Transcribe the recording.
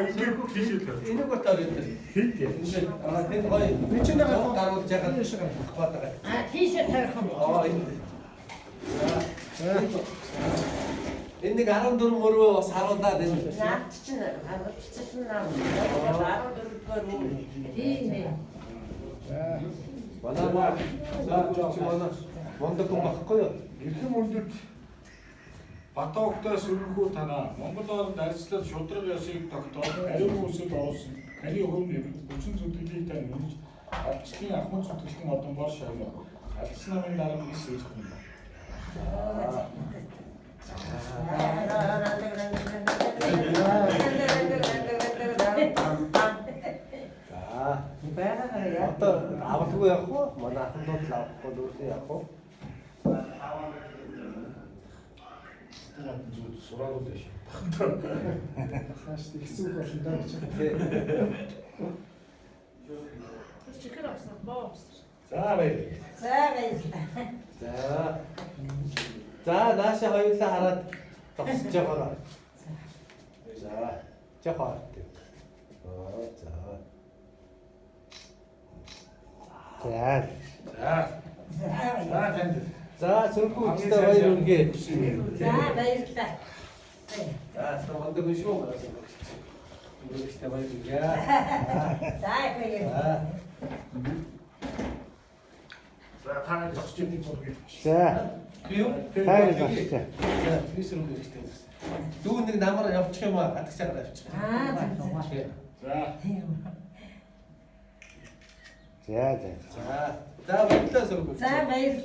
ингээд тийшээ тав. Энийг утаар энэ. Хэд яа. Тэнд гоё. Би ч нэг гарууд жагаад багтаад байгаа. Тийшээ тавих юм. Энэ. Энэ нэг 14 мөрөө бас харуулаад энэ. Наад чинь харагдчихсан нам. 14-р үү. Тийм ээ. Манай мондог юм багхгүй юу? Эрхэм хүндэт Батогтой сөрөнхүү танаа Монгол орнд ажиллаж шудраг ясыг тогтоож ариун үсэд оруулсан. Таны хувь нэмэд хүчин зүтгэлийг тань хөнж алчлын ахмад зүтгэлтэн одонбор шавна. Алс намын дараа гис ирэх юм. Одоо авахгүй явах уу? Манай ахмадууд л авахгүй дүүсээ явах уу? Сураад байж. Хааш тэгсэн үг болно даа гэж. Чихэр авсан боос. За баяр. За баярлалаа. За нааша хоёулаа хараад зогсож байгаа. За жахаа. За. За танд. За сөрхүү үстэй баяр үргээ. За баярлалаа. За мондог биш үү? Үргээтэй баяр үргээ. За баярлалаа. За та зогсож ирэх зургийг. За. Би юу? Хайр багчаа. За би сөрхүү үстэй. Дүү нэг намаар явчих юм аа гадагшаа явчих. За. За. За. За баярлалаа сөрхүү. За баярлалаа.